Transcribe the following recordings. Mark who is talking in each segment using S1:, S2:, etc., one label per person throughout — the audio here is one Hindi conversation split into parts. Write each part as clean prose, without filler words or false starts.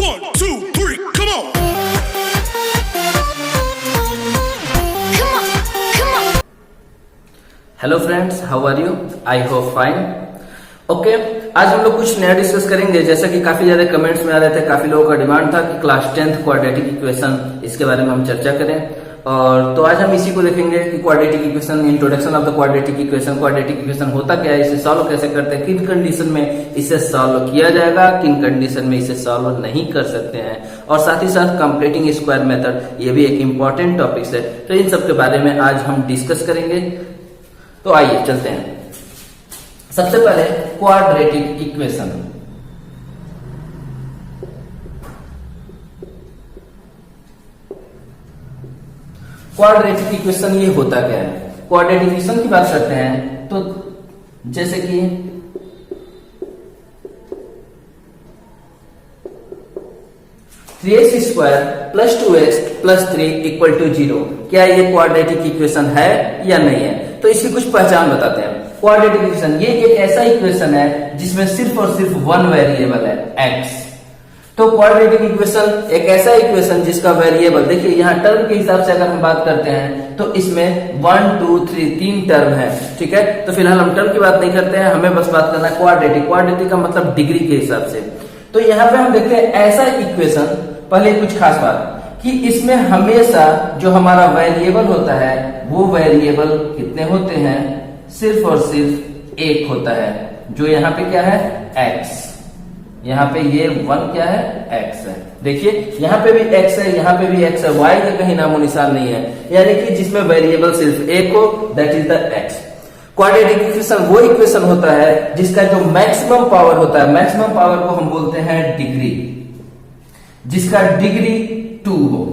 S1: 1, 2, 3, come on.
S2: Hello friends, how are you? I hope fine. Okay, आज हम लोग कुछ नया डिस्कस करेंगे। जैसा कि काफी ज्यादा कमेंट्स में आ रहे थे, काफी लोगों का डिमांड था कि क्लास 10th क्वाड्रेटिक इक्वेशन, इसके बारे में हम चर्चा करें। और तो आज हम इसी को देखेंगे कि quadratic equation, introduction of the quadratic equation होता क्या है, इसे सॉल्व कैसे करते हैं, किन कंडीशन में इसे सॉल्व किया जाएगा, किन कंडीशन में इसे सॉल्व नहीं कर सकते हैं, और साथ ही साथ कंप्लीटिंग स्क्वायर मेथड, ये भी एक इंपॉर्टेंट टॉपिक है। तो इन सब के बारे में आज हम डिस्कस करेंगे। तो आइए चलते हैं। सबसे पहले क्वाड्रेटिक इक्वेशन। क्वाड्रेटिक इक्वेशन ये होता क्या है? क्वाड्रेटिक इक्वेशन की बात करते हैं तो जैसे कि three X square plus 2x plus 3 equal to 0, क्या ये क्वाड्रेटिक इक्वेशन है या नहीं है? तो इसकी कुछ पहचान बताते हैं। क्वाड्रेटिक इक्वेशन ये एक ऐसा इक्वेशन है जिसमें सिर्फ और सिर्फ वन वेरिएबल है, x। तो क्वाड्रेटिक इक्वेशन एक ऐसा इक्वेशन जिसका वेरिएबल, देखिए यहाँ टर्म के हिसाब से अगर हम बात करते हैं तो इसमें 1 2 3 तीन टर्म है, ठीक है। तो फिलहाल हम टर्म की बात नहीं करते हैं, हमें बस बात करना है क्वाड्रेटिक का मतलब डिग्री के हिसाब से। तो यहाँ पे हम देखते हैं ऐसा इक्वेशन, पहले कुछ खास बात कि इसमें हमेशा जो हमारा वेरिएबल होता है वो वेरिएबल कितने होते हैं? सिर्फ और सिर्फ एक होता है, जो यहाँ पे क्या है? x। यहाँ पे ये 1 क्या है? x है। देखिए यहाँ पे भी x है, यहाँ पे भी x है, y का कहीं नामो निशान नहीं है, यानी कि जिसमें वेरिएबल सिर्फ एक हो, that is the x। Quadratic equation वो इक्वेशन होता है जिसका जो मैक्सिमम पावर होता है, मैक्सिमम पावर को हम बोलते हैं डिग्री, जिसका डिग्री 2 हो,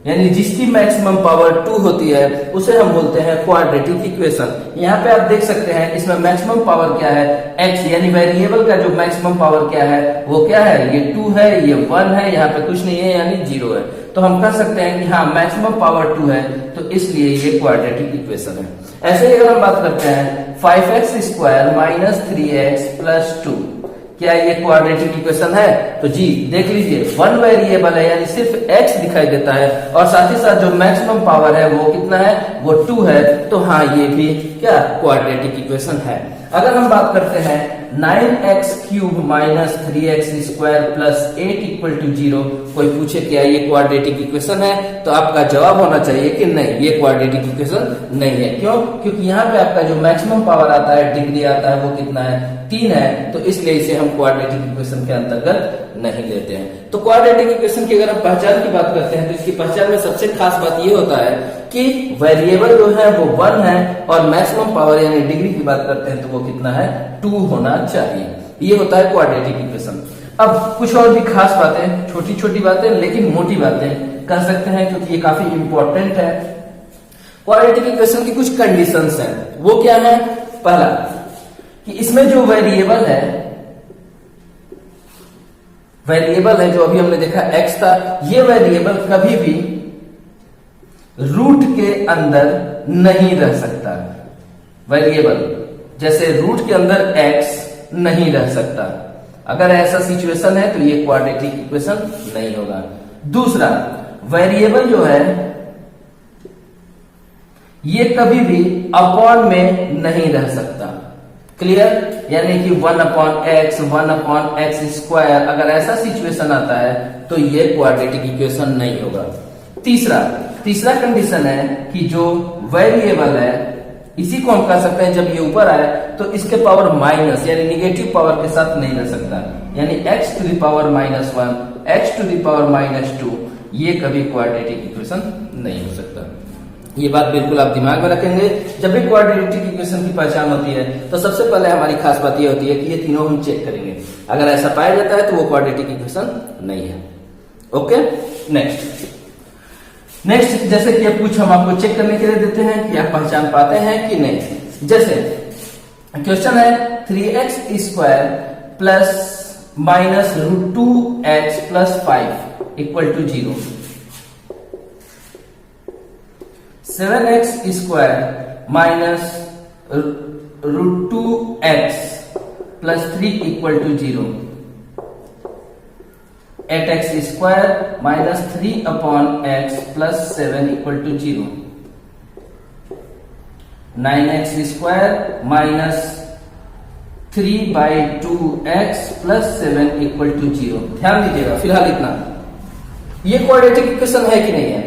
S2: यानी जिसकी मैक्सिमम पावर 2 होती है उसे हम बोलते हैं क्वाड्रेटिक इक्वेशन। यहाँ पे आप देख सकते हैं इसमें मैक्सिमम पावर क्या है? x, यानी वेरिएबल का जो मैक्सिमम पावर क्या है वो क्या है? ये 2 है, ये 1 है, यहाँ पे कुछ नहीं है यानी 0 है। तो हम कह सकते हैं कि हाँ मैक्सिमम पावर 2 है, तो इसलिए ये क्वाड्रेटिक इक्वेशन है। ऐसे ही अगर हम बात करते हैं 5x square minus 3x plus 2, क्या ये क्वाड्रेटिक इक्वेशन है? तो जी देख लीजिए, वन वेरिएबल है यानी सिर्फ x दिखाई देता है, और साथ ही साथ जो मैक्सिमम पावर है वो कितना है? वो 2 है। तो हाँ ये भी क्या क्वाड्रेटिक इक्वेशन है। अगर हम बात करते हैं 9x cube minus 3x square plus 8 equal to 0, कोई पूछे क्या ये क्वाड्रेटिक इक्वेशन है, तो आपका जवाब होना चाहिए कि नहीं, ये क्वाड्रेटिक इक्वेशन नहीं है। क्यों? क्योंकि यहाँ पे आपका जो मैक्सिमम पावर आता है, डिग्री आता है, वो कितना है? 3 है। तो इसलिए इसे हम क्वाड्रेटिक इक्वेशन के अंतर्गत नहीं लेते हैं। तो क्वाड्रेटिक इक्वेशन की अगर हम पहचान की बात करते हैं तो इसकी पहचान में सबसे खास बात ये होता है कि वेरिएबल जो है वो 1 है, और मैक्सिमम पावर यानी डिग्री की बात करते हैं तो वो कितना है? 2 होना चाहिए। ये होता है क्वाड्रेटिक इक्वेशन। अब कुछ और भी खास बातें, छोटी छोटी बातें लेकिन मोटी बातें कह सकते हैं, क्योंकि ये काफी इंपॉर्टेंट है। क्वाड्रेटिक इक्वेशन की कुछ कंडीशंस हैं, वो क्या है? पहला कि इसमें जो वेरिएबल है जो अभी हमने देखा x था, ये वेरिएबल कभी भी रूट के अंदर नहीं रह सकता। वेरिएबल जैसे रूट के अंदर x नहीं रह सकता। अगर ऐसा सिचुएशन है तो ये क्वाड्रेटिक इक्वेशन नहीं होगा। दूसरा, वेरिएबल जो है ये कभी भी अपॉन में नहीं रह सकता। क्लियर? यानी कि 1/x 1/x स्क्वायर, अगर ऐसा सिचुएशन आता है तो ये क्वाड्रेटिक इक्वेशन नहीं होगा। तीसरा कंडीशन है कि जो वेरिएबल है, इसी को हम कह सकते हैं जब ये ऊपर आए तो इसके पावर माइनस यानी निगेटिव पावर के साथ नहीं रह सकता, यानी x to the power -1 x to the power -2, ये कभी क्वाड्रेटिक इक्वेशन नहीं हो सकता। ये बात बिल्कुल आप दिमाग में रखेंगे। जब भी क्वाड्रेटिक इक्वेशन की पहचान होती है तो सबसे पहले हमारी खास बात ये होती है कि ये तीनों हम चेक करेंगे। अगर ऐसा पाया जाता है तो वो क्वाड्रेटिक इक्वेशन नहीं है। ओके, नेक्स्ट जैसे कि अब कुछ हम आपको चेक करने के लिए देते हैं कि आप पहचान पाते हैं कि नहीं। जैसे क्वेश्चन है 3x square plus minus √2x plus 5 equal to 0, 7x square minus √2x plus 3 equal to 0, 8x² minus 3/x plus 7 equal to 0, 9x² minus 3/2x plus 7 equal to 0। ध्यान दीजिएगा फिलहाल इतना, ये क्वाड्रेटिक इक्वेशन है कि नहीं है।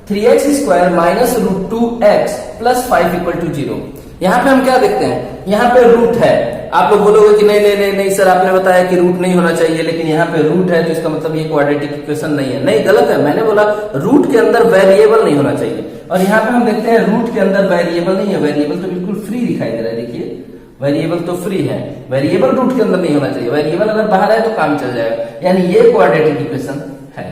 S2: 3x² minus √2x plus 5 equal to 0। यहाँ पे हम क्या देखते हैं, यहाँ पे रूट है। आप लोग बोलोगे कि नहीं नहीं नहीं नहीं सर, आपने बताया कि रूट नहीं होना चाहिए, लेकिन यहाँ पे रूट है तो इसका मतलब ये क्वाड्रेटिक इक्वेशन नहीं है। नहीं, गलत है। मैंने बोला रूट के अंदर वेरिएबल नहीं होना चाहिए, और यहाँ पे हम देखते हैं रूट के अंदर वेरिएबल नहीं है। वेरिएबल तो बिल्कुल फ्री दिखाई दे रहा है, देखिए वेरिएबल तो फ्री है, वेरिएबल रूट के अंदर नहीं होना चाहिए। वेरिएबल अगर बाहर है तो काम चल जाएगा, यानी ये क्वाड्रेटिक इक्वेशन है।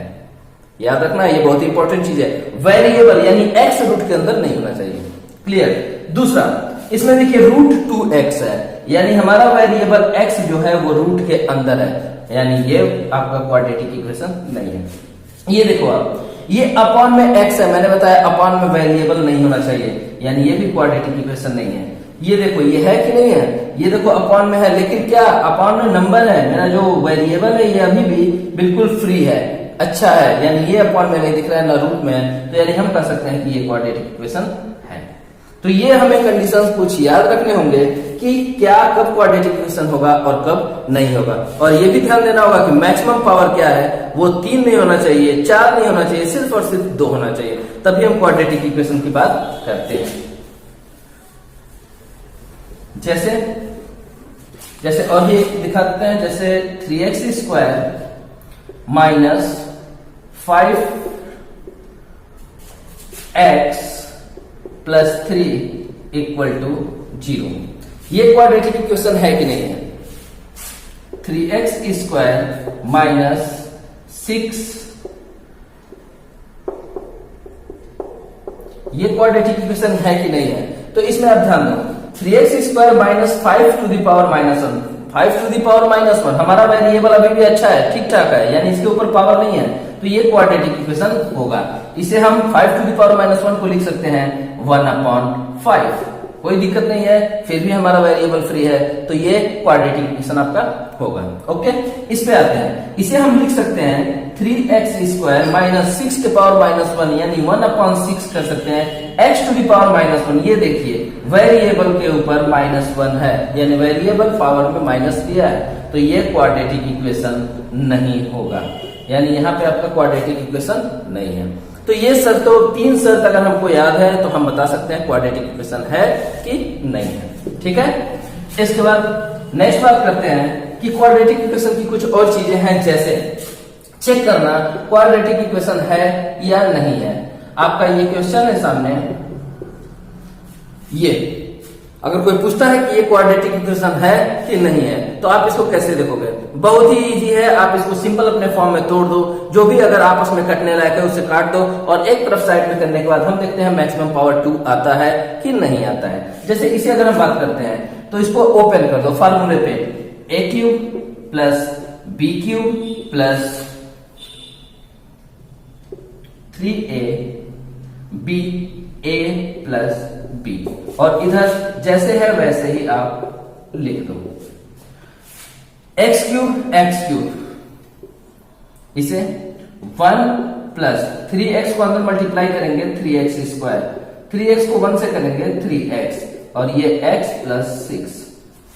S2: याद रखना, ये बहुत इंपॉर्टेंट चीज है। वेरिएबल यानी एक्स रूट के अंदर नहीं होना चाहिए। क्लियर। दूसरा, इसमें देखिए √2x है, यानी हमारा वेरिएबल x जो है वो रूट के अंदर है, यानी ये आपका क्वाड्रेटिक इक्वेशन नहीं है। ये देखो आप, ये अपॉन में x है, मैंने बताया अपॉन में वेरिएबल नहीं होना चाहिए, यानी ये भी क्वाड्रेटिक इक्वेशन नहीं है। ये देखो, ये है कि नहीं है, ये देखो अपॉन में है, लेकिन क्या अपॉन में नंबर है, मेरा जो वेरिएबल है ये अभी भी बिल्कुल फ्री है, अच्छा है, यानी ये अपॉन में नहीं दिख रहा है ना रूट में है, तो यानी हम कह सकते हैं कि ये क्वाड्रेटिक इक्वेशन है। तो ये हमें कंडीशंस कुछ याद रखने होंगे कि क्या कब क्वाड्रेटिक इक्वेशन होगा और कब नहीं होगा। और ये भी ध्यान देना होगा कि मैक्सिमम पावर क्या है, वो 3 नहीं होना चाहिए, 4 नहीं होना चाहिए, सिर्फ और सिर्फ 2 होना चाहिए, तभी हम क्वाड्रेटिक इक्वेशन की बात करते हैं। जैसे और ये दिखा देते हैं, जैसे 3x² minus 5x plus 3 equal to 0। ये क्वाड्रेटिक इक्वेशन है कि नहीं है। 3x² माइनस 6, ये क्वाड्रेटिक इक्वेशन है कि नहीं है। तो इसमें आप ध्यान दो, 3x² minus 5 to the power -1, 5 to the power -1, हमारा वेरिएबल अभी भी अच्छा है, ठीक ठाक है, यानी इसके ऊपर पावर नहीं है, तो ये क्वाड्रेटिक इक्वेशन होगा। इसे हम 5 टू द पावर -1 को लिख सकते हैं 1/5, कोई दिक्कत नहीं है, फिर भी हमारा वेरिएबल फ्री है, तो ये क्वाड्रेटिक इक्वेशन आपका होगा। ओके, इस पे आते हैं, इसे हम लिख सकते हैं 3x² माइनस 6 के पावर -1, यानी 1/6 कर सकते हैं x टू द पावर -1। ये देखिए वेरिएबल के ऊपर -1 है, यानी वेरिएबल पावर में माइनस दिया है, तो ये क्वाड्रेटिक इक्वेशन नहीं होगा, यानी यहाँ पे आपका क्वाड्रेटिक इक्वेशन नहीं है। तो ये शर्त, तो 3 शर्त अगर हमको याद है तो हम बता सकते हैं क्वाड्रेटिक इक्वेशन है कि नहीं है। ठीक है, इसके बाद नेक्स्ट बात करते हैं कि क्वाड्रेटिक इक्वेशन की कुछ और चीजें हैं, जैसे चेक करना क्वाड्रेटिक इक्वेशन है या नहीं है। आपका ये क्वेश्चन है सामने, ये अगर कोई पूछता है कि ये क्वाड्रेटिक इक्वेशन है कि नहीं है, तो आप इसको कैसे देखोगे। बहुत ही इजी है, आप इसको सिंपल अपने फॉर्म में तोड़ दो, जो भी अगर आपस में कटने लायक है उसे काट दो, और एक तरफ साइड में करने के बाद हम देखते हैं मैक्सिमम पावर 2 आता है कि नहीं आता है। जैसे इसे अगर हम बात करते हैं तो इसको ओपन कर दो फार्मूले पे, a³ plus b³ plus 3a a plus b, और इधर जैसे है वैसे ही आप लिख दो x³, इसे 1 प्लस 3x को अंदर मल्टीप्लाई करेंगे 3x², 3x को 1 से करेंगे 3x, और ये x प्लस 6,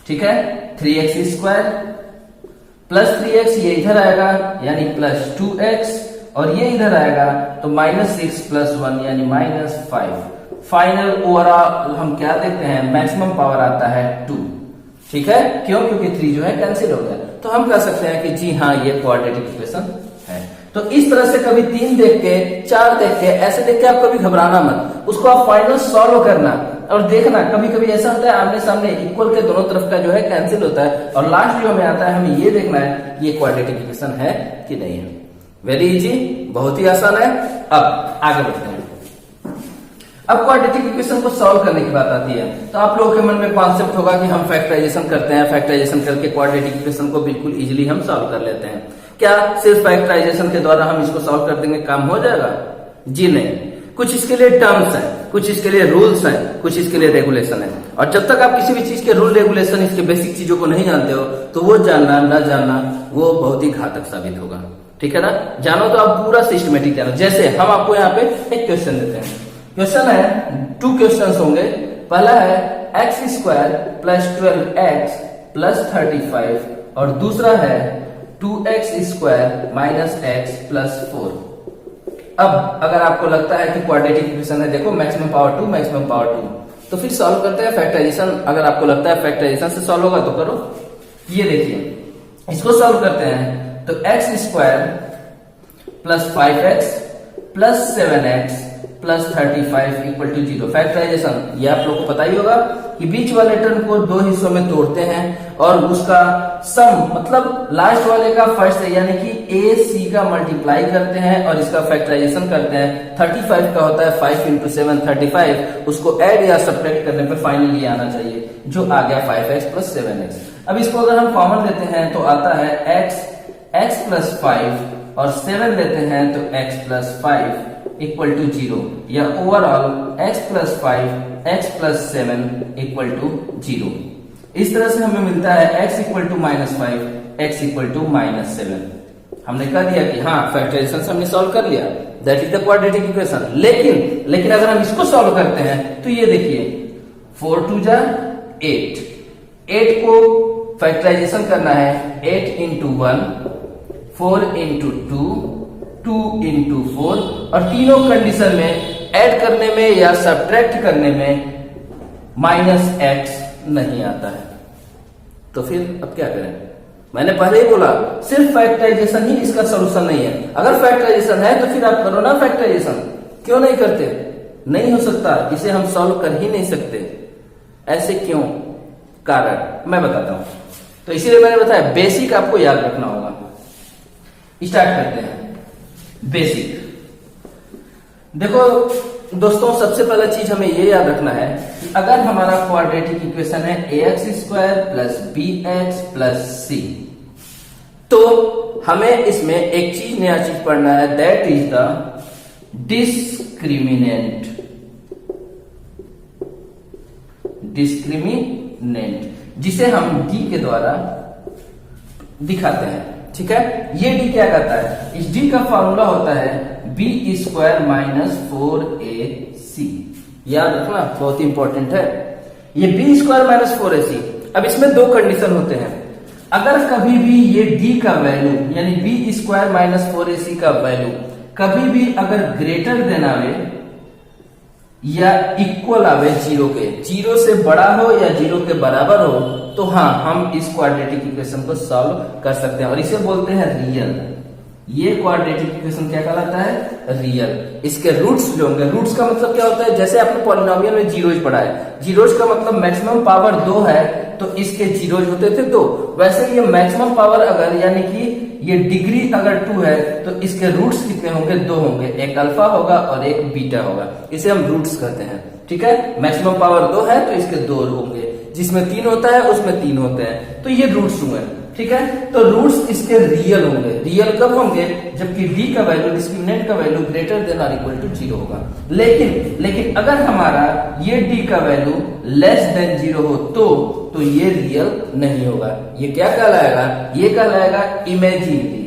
S2: ठीक है। 3x² प्लस 3x ये इधर आएगा यानी प्लस 2x, और ये इधर आएगा तो -6 प्लस 1 यानी -5। फाइनल ओवरऑल हम क्या देखते हैं, मैक्सिमम पावर आता है 2, ठीक है। क्यों, क्योंकि 3 जो है कैंसिल हो गया, तो हम कह सकते हैं कि जी हाँ ये क्वाड्रेटिक इक्वेशन है। तो इस तरह से कभी 3 देख के, 4 देख के, ऐसे देख के आप कभी घबराना मत, उसको आप फाइनल सॉल्व करना और देखना। कभी कभी ऐसा होता है आमने सामने इक्वल के दोनों तरफ का जो है कैंसिल होता है, और लास्ट जो हमें आता है हमें ये देखना है कि ये क्वाड्रेटिक इक्वेशन है कि नहीं है। वेरी इजी, बहुत ही आसान है। अब आगे बढ़ते हैं। अब क्वाड्रेटिक इक्वेशन को सॉल्व करने की बात आती है, तो आप लोगों के मन में कॉन्सेप्ट होगा कि हम फैक्टराइजेशन करते हैं, फैक्टराइजेशन करके क्वाड्रेटिक इक्वेशन को बिल्कुल इजीली हम सॉल्व कर लेते हैं। क्या सिर्फ फैक्टराइजेशन के द्वारा हम इसको सॉल्व कर देंगे, काम हो जाएगा? जी नहीं, कुछ इसके लिए टर्म्स हैं, कुछ इसके लिए रूल्स हैं, कुछ इसके लिए रेगुलेशन है, और जब तक आप किसी भी चीज के रूल रेगुलेशन, इसके बेसिक चीजों को नहीं जानते हो, तो वो जानना ना जानना वो बहुत ही घातक साबित होगा। ठीक है ना। जानो तो आप पूरा सिस्टमेटिक जानो। जैसे हम आपको यहाँ पे एक क्वेश्चन देते हैं। क्वेश्चन है, 2 क्वेश्चन होंगे। पहला है x square plus 12x plus 35 और दूसरा है 2x square minus x plus 4। अब अगर आपको लगता है कि क्वाड्रेटिक इक्वेशन है, देखो मैक्सिमम पावर 2 मैक्सिमम पावर 2, तो फिर सॉल्व करते हैं फैक्टराइजेशन। अगर आपको लगता है फैक्टराइजेशन से सॉल्व होगा तो करो। ये देखिए इसको सॉल्व करते हैं तो X square plus 5x plus 7x plus 35 equal to 0। Factorization ये आप लोग को पता ही होगा कि बीच वाले टर्म को 2 हिस्सों में तोड़ते हैं और उसका सम मतलब लास्ट वाले का फर्स्ट है, यानी कि a c का मल्टीप्लाई करते हैं और इसका फैक्टराइजेशन करते हैं। 35 का होता है 5 इंटू 7 35, उसको ऐड या सब्ट्रैक्ट करने पे फाइनली आना चाहिए जो आ गया 5x प्लस 7x। अब इसको अगर हम कॉमन लेते हैं तो आता है x प्लस 5 और 7 लेते हैं तो x प्लस 5 इक्वल टू 0, या overall x plus 5 x plus 7 equal to 0। इस तरह से हमें मिलता है x equal to minus 5 x equal to minus 7। हमने कह दिया कि हाँ फैक्टराइजेशन से हमने सॉल्व कर लिया, that is the quadratic equation. लेकिन अगर हम इसको सॉल्व करते हैं तो ये देखिए 4 2 जा 8 को फैक्टराइजेशन करना है 8 इंटू 1 4 इंटू 2 इंटू 4 और तीनों कंडीशन में ऐड करने में या सब्ट्रैक्ट करने में माइनस x नहीं आता है। तो फिर अब क्या करें? मैंने पहले ही बोला सिर्फ फैक्टराइजेशन ही इसका सोल्यूशन नहीं है। अगर फैक्टराइजेशन है तो फिर आप करो ना फैक्टराइजेशन, क्यों नहीं करते? नहीं हो सकता, इसे हम सॉल्व कर ही नहीं सकते। ऐसे क्यों? कारण मैं बताता हूं। तो इसीलिए मैंने बताया बेसिक आपको याद रखना होगा। स्टार्ट करते हैं बेसिक। देखो दोस्तों, सबसे पहला चीज हमें ये याद रखना है कि अगर हमारा क्वाड्रेटिक इक्वेशन है ax square plus bx plus c, तो हमें इसमें एक चीज नया चीज पढ़ना है, दैट इज द डिस्क्रिमिनेंट। जिसे हम d के द्वारा दिखाते हैं। ठीक है, ये d क्या करता है? इस d का फॉर्मूला होता है b स्क्वायर माइनस 4ac। याद रखना, बहुत ही इंपॉर्टेंट है ये b स्क्वायर माइनस 4ac। अब इसमें 2 कंडीशन होते हैं। अगर कभी भी ये d का वैल्यू यानी b स्क्वायर माइनस 4ac का वैल्यू कभी भी अगर ग्रेटर देन आवे या इक्वल आवे 0 के, 0 से बड़ा हो या 0 के बराबर हो, तो हाँ हम इस क्वाड्रेटिक इक्वेशन को सॉल्व कर सकते हैं और इसे बोलते हैं रियल। ये क्वाड्रेटिक इक्वेशन क्या कहलाता है? रियल। इसके रूट्स जो होंगे, रूट्स का मतलब क्या होता है? जैसे आपने पॉलिनोमियल में जीरोज पढ़ा है, जीरोज का मतलब मैक्सिमम पावर 2 है तो इसके जीरोज होते थे 2। वैसे ये मैक्सिमम पावर अगर यानी कि ये डिग्री अगर 2 है तो इसके रूट्स कितने होंगे? 2 होंगे, एक अल्फा होगा और एक बीटा होगा। इसे हम रूट्स कहते हैं। ठीक है, मैक्सिमम पावर 2 है तो इसके 2 होंगे, जिसमें 3 होता है उसमें 3 होते हैं, तो ये रूट्स हुए। ठीक है, तो रूट्स इसके रियल होंगे। रियल कब होंगे? जबकि d का वैल्यू, डिस्क्रिमिनेंट का वैल्यू ग्रेटर देन और इक्वल टू 0 होगा। लेकिन अगर हमारा ये d का वैल्यू लेस देन 0 हो तो ये रियल नहीं होगा। ये क्या कहलाएगा? ये कहलाएगा इमेजिनरी।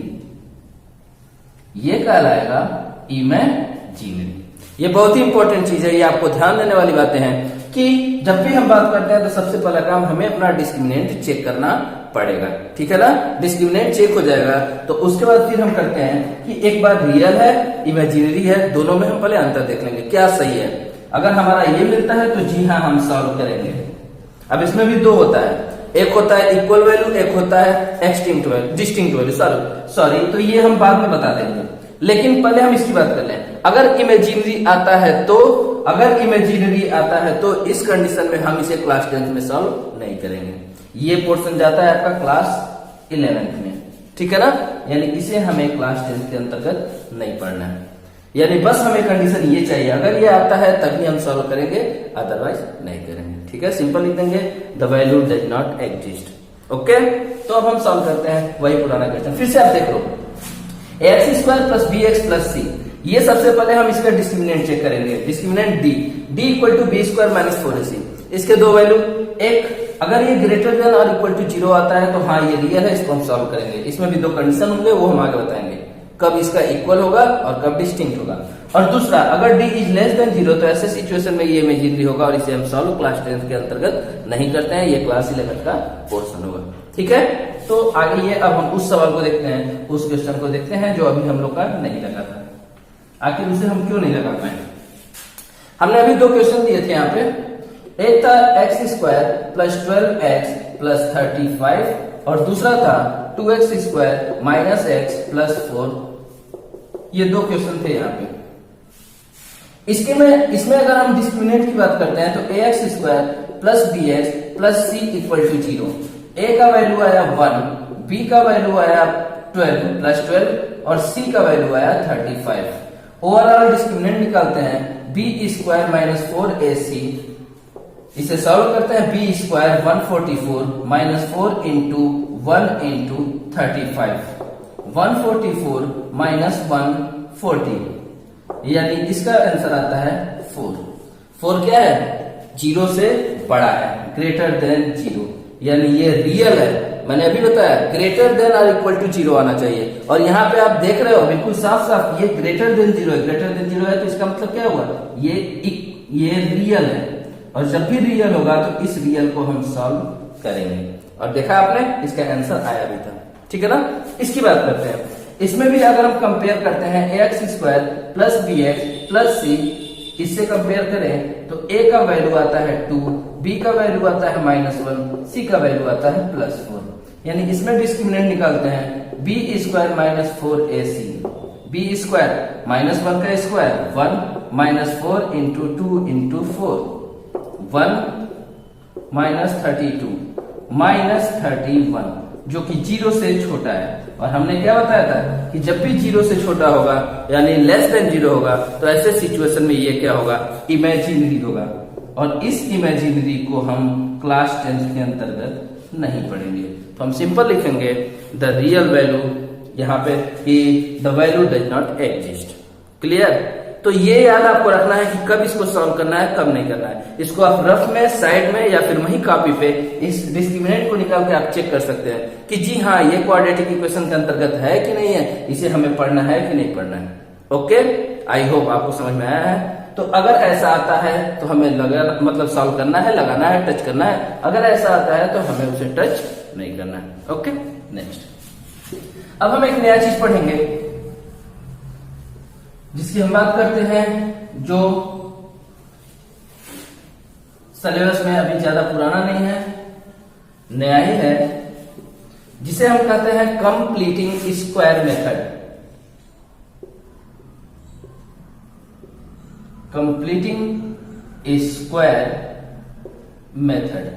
S2: ये कहलाएगा इमेजिनरी। ये बहुत ही इंपॉर्टेंट चीज है, ये आपको ध्यान देने वाली बातें हैं कि जब भी हम बात करते हैं तो सबसे पहला काम हमें अपना डिस्क्रिमिनेंट चेक करना पड़ेगा। ठीक है ना, डिस्क्रिमिनेंट चेक हो जाएगा तो उसके बाद फिर हम करते हैं कि एक बार रियल है इमेजिनरी है, दोनों में हम पहले अंतर देख लेंगे क्या सही है। अगर हमारा ये मिलता है तो जी हाँ हम सॉल्व करेंगे। अब इसमें भी 2 होता है, एक होता है इक्वल वैल्यू, एक होता है डिस्टिंक्ट वैल्यू। सॉरी, तो ये हम बाद में बता देंगे, लेकिन पहले हम इसकी बात कर लें। अगर इमेजिनरी आता है तो इस कंडीशन में हम इसे क्लास 10th में सॉल्व नहीं करेंगे। ये पोर्शन जाता है आपका क्लास 11th में। ठीक है ना, यानी इसे हमें क्लास 10th के अंतर्गत नहीं पढ़ना है। यानी बस हमें कंडीशन ये चाहिए, अगर ये आता है तभी हम सॉल्व करेंगे, अदरवाइज नहीं करेंगे। ठीक है, सिंपल लिख देंगे the value does not exist. Okay, तो अब हम सॉल्व करते हैं वही पुराना क्वेश्चन। फिर से आप देख लो, X square plus B X plus C. ये सबसे पहले हम इसका डिस्क्रिमिनेंट चेक करेंगे। Discriminant d equal to B square minus 4ac। इसके 2 वैल्यू, एक अगर ये ग्रेटर देन और इक्वल टू 0 आता है तो हाँ ये रियल है, इसको हम सॉल्व करेंगे। इसमें भी 2 कंडीशन होंगे, वो हम आगे बताएंगे। कब इसका इक्वल होगा और कब डिस्टिंक्ट होगा। और दूसरा, अगर d इज लेस देन 0 तो ऐसे सिचुएशन में ये इमेजिनरी होगा और इसे हम सॉल्व क्लास 10 के अंतर्गत नहीं करते हैं, ये क्लास 11 का पोर्शन होगा। ठीक है, तो आगे ये अब हम उस सवाल को देखते हैं, उस क्वेश्चन को देखते हैं जो अभी हम लोग का नहीं लगा था। आखिर उसे हम क्यों नहीं लगा पाए? हमने अभी दो क्वेश्चन दिए थे यहाँ पे, एक था x² प्लस 12x प्लस 35 और दूसरा था 2x² माइनस x प्लस 4। ये दो क्वेश्चन थे यहाँ पे। इसमें अगर हम डिस्क्रिमिनेंट की बात करते हैं तो ax² plus bx plus c equal to 0। a का वैल्यू आया 1, b का वैल्यू आया 12 प्लस 12 और c का वैल्यू आया 35। ओवरऑल डिस्क्रिमिनेंट निकालते हैं b² माइनस 4ac, इसे सॉल्व करते हैं b² 144 minus 4 into 1 into 35, 144 minus 140, यानी इसका आंसर आता है 4। 4 क्या है? 0 से बड़ा है, ग्रेटर देन 0, यानी ये रियल है। मैंने अभी बताया ग्रेटर देन और इक्वल टू 0 आना चाहिए, और यहाँ पे आप देख रहे हो बिल्कुल साफ साफ ये ग्रेटर देन 0 है। ग्रेटर देन 0 है तो इसका मतलब क्या हुआ? ये रियल है, और जब भी रियल होगा तो इस रियल को हम सॉल्व करेंगे। और देखा आपने, इसका आंसर आया भी था। ठीक है ना? इसकी बात करते हैं। इसमें भी अगर हम कंपेयर करते हैं ax² plus bx plus c, इससे कंपेयर करें तो a का वैल्यू आता है 2, b का वैल्यू आता है -1, c का वैल्यू आता है +4, यानी इसमें डिस्क्रिमिनेंट निकालते हैं b² माइनस 4ac, b² -1 का square 1 minus 4 into 2 into 4, 1 minus 32 minus 31, जो कि 0 से छोटा है। और हमने क्या बताया था कि जब भी 0 से छोटा होगा यानी लेस देन 0 होगा तो ऐसे सिचुएशन में ये क्या होगा? इमेजिनरी होगा, और इस इमेजिनरी को हम क्लास 10 के अंतर्गत नहीं पढ़ेंगे। तो हम सिंपल लिखेंगे द रियल वैल्यू यहाँ पे कि the value does not exist. Clear? तो ये याद आपको रखना है कि कब इसको सॉल्व करना है, कब नहीं करना है। इसको आप रफ में, साइड में या फिर वही कॉपी पे इस डिस्क्रिमिनेंट को निकाल के आप चेक कर सकते हैं कि जी हाँ ये क्वाड्रेटिक इक्वेशन के अंतर्गत है कि नहीं है, इसे हमें पढ़ना है कि नहीं पढ़ना है। ओके, आई होप आपको समझ में आया है। तो अगर ऐसा आता है तो हमें मतलब सॉल्व करना है, लगाना है, टच करना है। अगर ऐसा आता है तो हमें उसे टच नहीं करना है। Okay, next. अब हम एक नया चीज पढ़ेंगे जिसकी हम बात करते हैं, जो सिलेबस में अभी ज्यादा पुराना नहीं है, नया ही है, जिसे हम कहते हैं completing square method. Completing square method.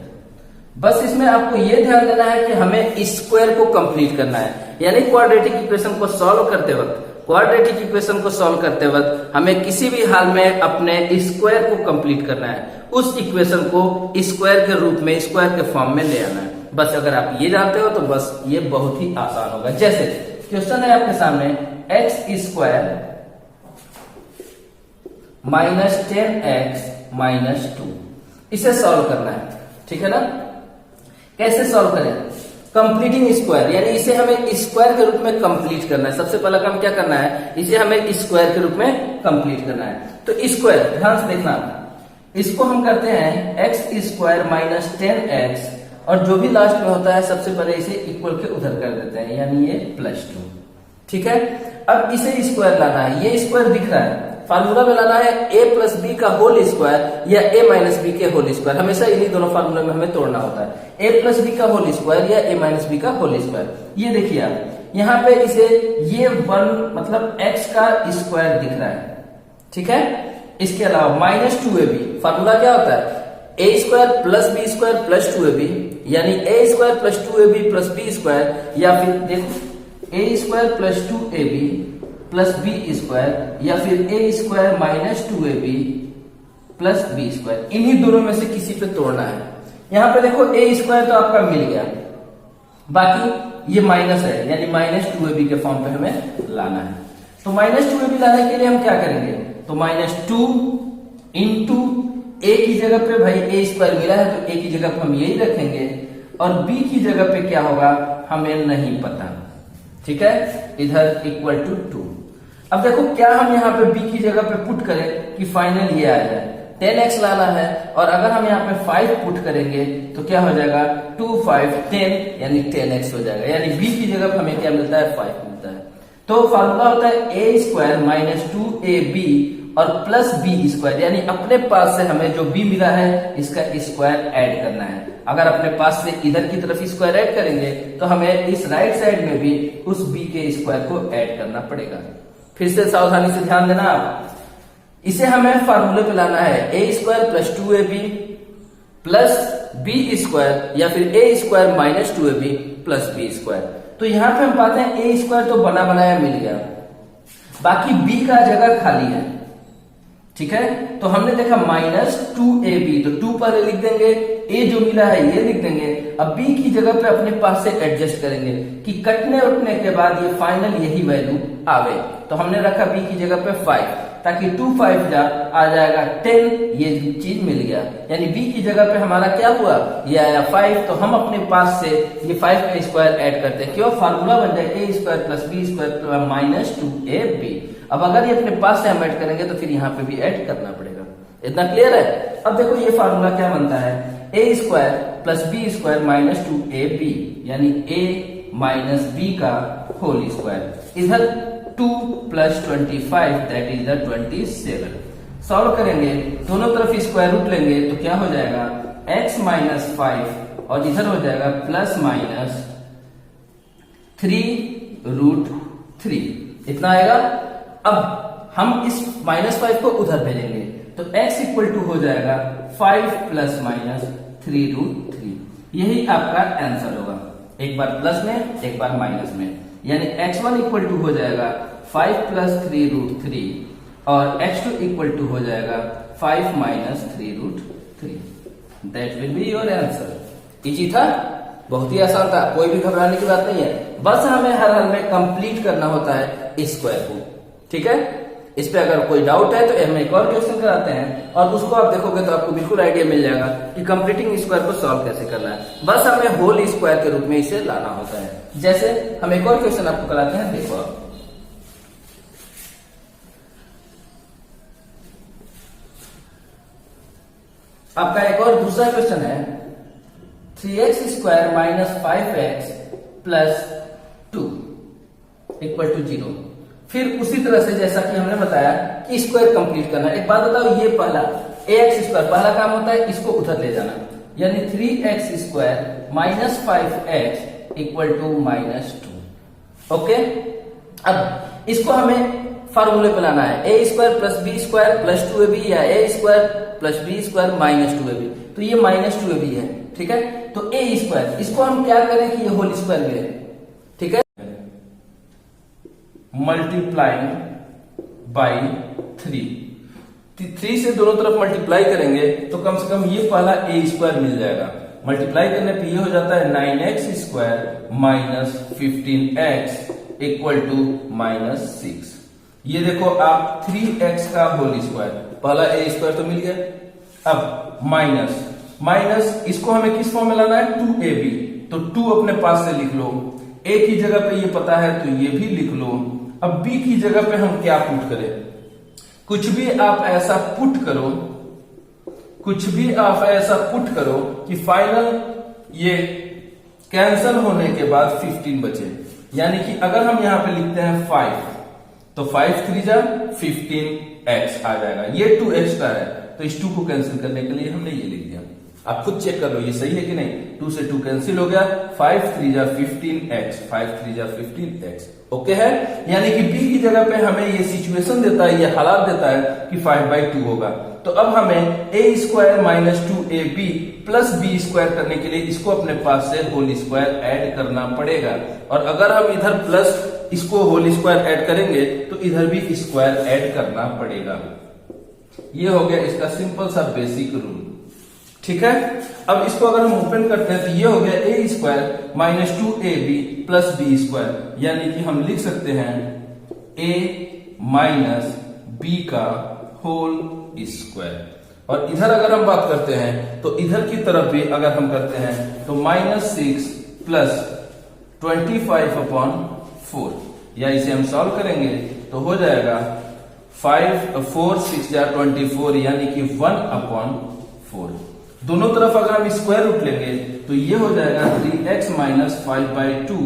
S2: बस इसमें आपको यह ध्यान देना है कि हमें स्क्वायर को कंप्लीट करना है, यानी क्वाड्रेटिक इक्वेशन को सॉल्व करते वक्त, क्वाड्रेटिक इक्वेशन को सॉल्व करते वक्त हमें किसी भी हाल में अपने स्क्वायर को कंप्लीट करना है, उस इक्वेशन को स्क्वायर के रूप में, स्क्वायर के फॉर्म में ले आना है। बस अगर आप ये जानते हो तो बस ये बहुत ही आसान होगा। जैसे क्वेश्चन है आपके सामने x² माइनस 10x माइनस 2, इसे सॉल्व करना है। ठीक है ना? कैसे सॉल्व करें? कंप्लीटिंग स्क्वायर, यानी इसे हमें स्क्वायर के रूप में कंप्लीट करना है। सबसे पहला काम क्या करना है? इसे हमें स्क्वायर के रूप में कंप्लीट करना है। तो स्क्वायर, ध्यान से देखना, इसको हम करते हैं x² माइनस 10x, और जो भी लास्ट में होता है सबसे पहले इसे इक्वल के उधर कर देते हैं, यानी ये +2। ठीक है? अब इसे स्क्वायर लाना है, ये स्क्वायर दिख रहा है, फार्मूला में लाना है a प्लस बी का होल स्क्वायर या a माइनस बी के होल स्क्वायर। हमेशा इन्हीं दोनों फार्मूला में हमें तोड़ना होता है, a प्लस बी का होल स्क्वायर या a माइनस बी का होल स्क्वायर। ये देखिए आप यहाँ पे इसे ये 1 मतलब x का स्क्वायर दिख रहा है। ठीक है? इसके अलावा -2ab, फार्मूला क्या होता है? a² plus b² plus 2ab, यानी a² plus 2ab plus b², या फिर देखो a² plus 2ab plus b², या फिर a² minus 2ab plus b²। इन्हीं दोनों में से किसी पे तोड़ना है। यहां पे देखो a² तो आपका मिल गया, बाकी ये माइनस है, यानी -2ab के फॉर्म पे हमें लाना है। तो -2ab लाने के लिए हम क्या करेंगे? तो -2 इंटू a की जगह पे भाई a² मिला है तो a की जगह पे हम यही रखेंगे, और b की जगह पे क्या होगा हमें नहीं पता। ठीक है, इधर इक्वल टू 2। अब देखो क्या हम यहाँ पे b की जगह पे पुट करें कि फाइनल ये आ जाए, 10x लाना है, और अगर हम यहाँ पे 5 पुट करेंगे तो क्या हो जाएगा, 2 5 10 यानी 10x हो जाएगा, यानी b की जगह पे हमें क्या मिलता है, 5 मिलता है। तो फार्मूला होता है a स्क्वायर माइनस 2ab और प्लस b स्क्वायर, यानी अपने पास से हमें जो b मिला है इसका स्क्वायर ऐड करना है। अगर अपने पास से इधर की तरफ स्क्वायर ऐड करेंगे तो हमें इस राइट साइड में भी उस b के स्क्वायर को ऐड करना पड़ेगा। फिर से सावधानी से ध्यान देना आप, इसे हमें फार्मूले पे लाना है a square plus 2ab plus b square या फिर a square minus 2ab plus b square. तो यहां पे हम पाते हैं a स्क्वायर तो बना बनाया मिल गया, बाकी b का जगह खाली है, ठीक है। तो हमने देखा माइनस 2ab, तो 2 पर लिख देंगे, a जो मिला है ये लिख देंगे। अब b की जगह पे अपने पास से एडजस्ट करेंगे कि कटने उठने के बाद ये फाइनल यही वैल्यू आवे। तो हमने रखा b की जगह पे 5, ताकि 2 5 जा आ जाएगा 10, ये चीज मिल गया, यानी b की जगह पे हमारा क्या हुआ, ये आया 5। तो हम अपने पास से ये 5 का स्क्वायर ऐड करते हैं, क्यों, फार्मूला बन जाए a square plus b square minus 2ab। अब अगर ये अपने पास से हम ऐड करेंगे तो फिर यहाँ पे भी ऐड करना पड़ेगा। इतना क्लियर है। अब देखो ये फार्मूला क्या बनता है, a square plus b square minus 2ab, यानी a माइनस b का होल स्क्वायर, इधर 2 plus 25 that is the 27। Solve करेंगे, दोनों तरफ स्क्वायर रूट लेंगे तो क्या हो जाएगा, x माइनस 5 और इधर हो जाएगा प्लस माइनस 3√3, इतना आएगा। अब हम इस -5 को उधर भेजेंगे तो x इक्वल टू हो जाएगा 5 प्लस माइनस 3√3, यही आपका आंसर होगा, एक बार प्लस में एक बार माइनस में, यानी x1 इक्वल टू हो जाएगा 5 प्लस 3√3 और x2 इक्वल टू हो जाएगा 5 minus 3√3। That will be your answer. Easy था, बहुत ही आसान था, कोई भी घबराने की बात नहीं है, बस हमें हर हाल में कंप्लीट करना होता है स्क्वायर को, ठीक है। इस पे अगर कोई डाउट है तो हम एक और क्वेश्चन कराते हैं और उसको आप देखोगे तो आपको बिल्कुल आइडिया मिल जाएगा कि कंप्लीटिंग स्क्वायर को सॉल्व कैसे करना है। बस हमें होल स्क्वायर के रूप में इसे लाना होता है। जैसे हम एक और क्वेश्चन आपको कराते हैं, देखो आपका एक और दूसरा क्वेश्चन है, 3x square minus 5x plus 2 equal to 0। फिर उसी तरह से जैसा कि हमने बताया कि स्क्वायर कंप्लीट करना। एक बात बताओ, ये पहला ax स्क्वायर पहला काम होता है, इसको उधर ले जाना, यानी 3x square minus 5x equal to -2। Okay, अब इसको हमें फार्मूले पे लाना है, a square plus b square plus 2ab या a square plus b square minus 2ab। तो ये माइनस 2ab है, ठीक है। तो a स्क्वायर, इसको हम क्या करें कि ये होल स्क्वायर मिले, ठीक है। मल्टीप्लाइंग बाई 3 से दोनों तरफ मल्टीप्लाई करेंगे तो कम से कम ये पहला a स्क्वायर मिल जाएगा। मल्टीप्लाई करने पे ये हो जाता है 9x square minus 15x equal to -6। ये देखो आप 3x का होल स्क्वायर, पहला a स्क्वायर तो मिल गया। अब माइनस इसको हमें किस फॉर्म में लाना है, 2ab। तो 2 अपने पास से लिख लो, a की जगह पे ये पता है तो ये भी लिख लो। अब b की जगह पे हम क्या पुट करें, कुछ भी आप ऐसा पुट करो, कुछ भी आप ऐसा पुट करो कि फाइनल ये कैंसल होने के बाद 15 बचे। यानी कि अगर हम यहां पे लिखते हैं 5 तो 5 3 जा 15x आ जाएगा। ये 2 एक्स्ट्रा है तो इस 2 को कैंसिल करने के लिए हमने ये लिख दिया। आप खुद चेक कर लो ये सही है कि नहीं। 2 से 2 कैंसिल हो गया, 5 3 जा 15x, 5 3 जा 15x। ओके है, यानी कि b की जगह पे हमें ये सिचुएशन देता है, ये हालात देता है कि 5/2 होगा। तो अब हमें a square minus 2ab plus b square करने के लिए इसको अपने पास से होल स्क्वायर ऐड करना पड़ेगा। और अगर हम इधर प्लस इसको होल स्क्वायर ऐड करेंगे तो इधर भी स्क्वायर ऐड करना पड़ेगा। ये हो गया इसका सिंपल सा बेसिक रूल, ठीक है। अब इसको अगर हम ओपन करते हैं तो ये हो गया a square minus 2ab plus b square, यानी कि हम लिख सकते हैं a माइनस b का होल स्क्वायर। और इधर अगर हम बात करते हैं तो इधर की तरफ भी अगर हम करते हैं तो -6 प्लस 25/4
S3: 4, या इसे हम सॉल्व करेंगे तो हो जाएगा 4 6 जा 24 यानी कि 1/4। दोनों तरफ अगर हम स्क्वायर रूट लेंगे तो ये हो जाएगा 3x माइनस 5/2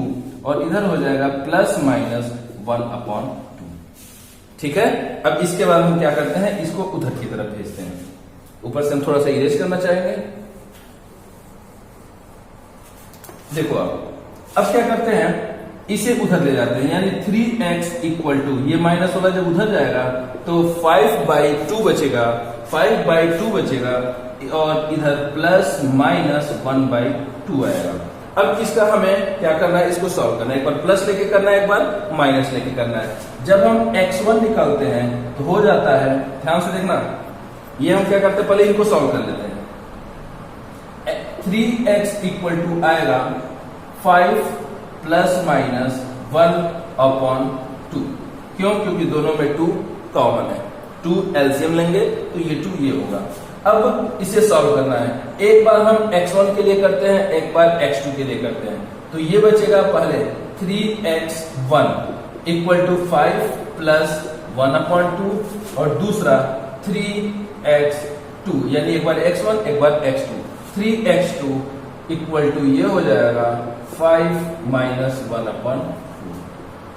S3: और इधर हो जाएगा प्लस माइनस 1/2। ठीक है, अब इसके बाद हम क्या करते हैं, इसको उधर की तरफ भेजते हैं। ऊपर से हम थोड़ा सा इरेज करना चाहेंगे। देखो अब क्या करते हैं, इसे उधर ले जाते हैं, यानी 3x इक्वल टू ये माइनस वाला जब उधर जाएगा तो 5/2 बचेगा, 5/2 बचेगा और इधर प्लस माइनस 1/2 आएगा। अब इसका हमें क्या करना है, इसको सॉल्व करना है। एक बार प्लस लेके करना है, एक बार माइनस लेके करना है। जब हम x1 निकालते हैं तो हो जाता है, ध्यान से देखना, ये हम क्या करते हैं, पहले इनको सॉल्व कर लेते हैं। 3x इक्वल टू आएगा 5 प्लस माइनस 1/2। क्यों? क्योंकि दोनों में 2 कॉमन है, 2 एलसीएम लेंगे तो ये 2 ये होगा। अब इसे सॉल्व करना है। एक बार हम x1 के लिए करते हैं, एक बार x2 के लिए करते हैं। तो ये बचेगा पहले 3x1 इक्वल टू 5 प्लस 1/2 और दूसरा 3x2, यानी एक बार x1 एक बार x2। 3x2 इक्वल टू ये हो जाएगा 5 माइनस 1/2।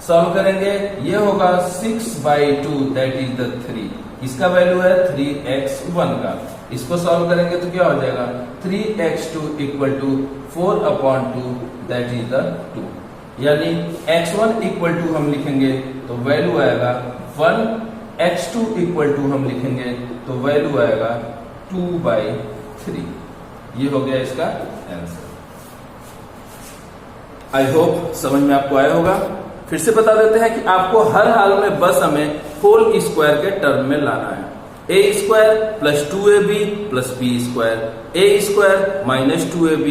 S3: सॉल्व करेंगे, ये होगा 6/2 दैट इज द 3। इसका वैल्यू है 3x1 का। इसको सॉल्व करेंगे तो क्या हो जाएगा, 3x2 equal to 4/2 that is the 2। यानी x1 इक्वल टू हम लिखेंगे तो वैल्यू आएगा 1, x2 इक्वल टू हम लिखेंगे तो वैल्यू आएगा 2/3। ये हो गया इसका आंसर। आई होप समझ में आपको आया होगा। फिर से बता देते हैं कि आपको हर हाल में बस हमें होल स्क्वायर के टर्म में लाना है। a square plus 2ab plus b square, a square minus 2ab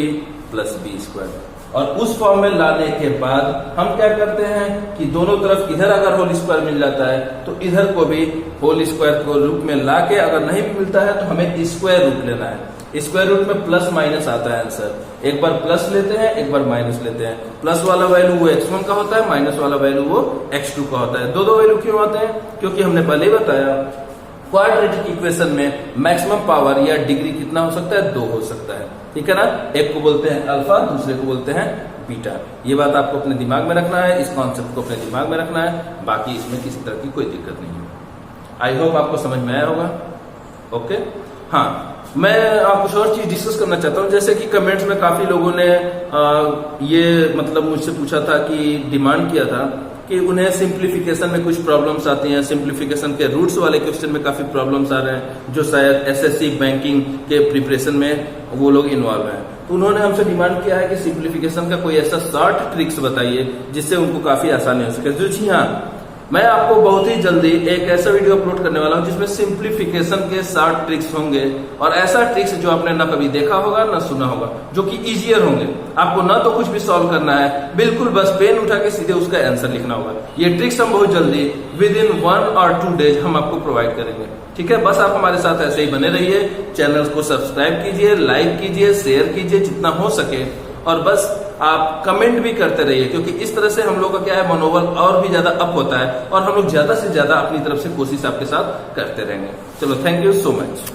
S3: plus b square. और उस फॉर्म में लाने के बाद हम क्या करते हैं कि दोनों तरफ इधर अगर होल स्क्वायर मिल जाता है तो इधर को भी होल स्क्वायर को रूप में लाके, अगर नहीं मिलता है तो हमें स्क्वायर रूट लेना है। स्क्वायर रूट में प्लस माइनस आता है आंसर। एक बार प्लस लेते हैं, एक बार माइनस लेते हैं। प्लस वाला वैल्यू वो x1 का होता है, माइनस वाला वैल्यू वो x2 का होता है। दो वैल्यू क्यों आते हैं? क्योंकि हमने पहले ही बताया क्वाड्रेटिक इक्वेशन में मैक्सिमम पावर या डिग्री कितना हो सकता है, 2 हो सकता है। ठीक है ना, एक को बोलते हैं अल्फा, दूसरे को बोलते हैं बीटा। ये बात आपको अपने दिमाग में रखना है, इस कॉन्सेप्ट को अपने दिमाग में रखना है। बाकी इसमें किसी तरह की कोई दिक्कत नहीं है। आई होप आपको समझ में आया होगा। ओके, हाँ, मैं आप कुछ और चीज डिस्कस करना चाहता हूँ। जैसे कि कमेंट्स में काफी लोगों ने ये मतलब मुझसे पूछा था कि डिमांड किया था कि उन्हें सिंप्लीफिकेशन में कुछ प्रॉब्लम्स आती हैं, सिंप्लीफिकेशन के रूट्स वाले क्वेश्चन में काफी प्रॉब्लम्स आ रहे हैं, जो शायद एसएससी बैंकिंग के प्रिपरेशन में वो लोग इन्वॉल्व हैं। तो उन्होंने हमसे डिमांड किया है कि सिंप्लीफिकेशन का कोई ऐसा शॉर्ट ट्रिक्स बताइए जिससे उनको काफी आसानी हो सके। जो जी हाँ, मैं आपको बहुत ही जल्दी एक ऐसा वीडियो अपलोड करने वाला हूं जिसमें सिंप्लीफिकेशन के 60 ट्रिक्स होंगे, और ऐसा ट्रिक्स जो आपने ना कभी देखा होगा ना सुना होगा, जो कि इजियर होंगे। आपको ना तो कुछ भी सॉल्व करना है, बिल्कुल बस पेन उठा के सीधे उसका आंसर लिखना होगा। ये ट्रिक्स हम बहुत जल्दी विद इन 1 और 2 डेज हम आपको प्रोवाइड करेंगे। ठीक है, बस आप हमारे साथ ऐसे ही बने रहिए। चैनल को सब्सक्राइब कीजिए, लाइक कीजिए, शेयर कीजिए जितना हो सके, और बस आप कमेंट भी करते रहिए, क्योंकि इस तरह से हम लोग का क्या है, मनोबल और भी ज्यादा अप होता है और हम लोग ज्यादा से ज्यादा अपनी तरफ से कोशिश आपके साथ करते रहेंगे। चलो, थैंक यू सो मच।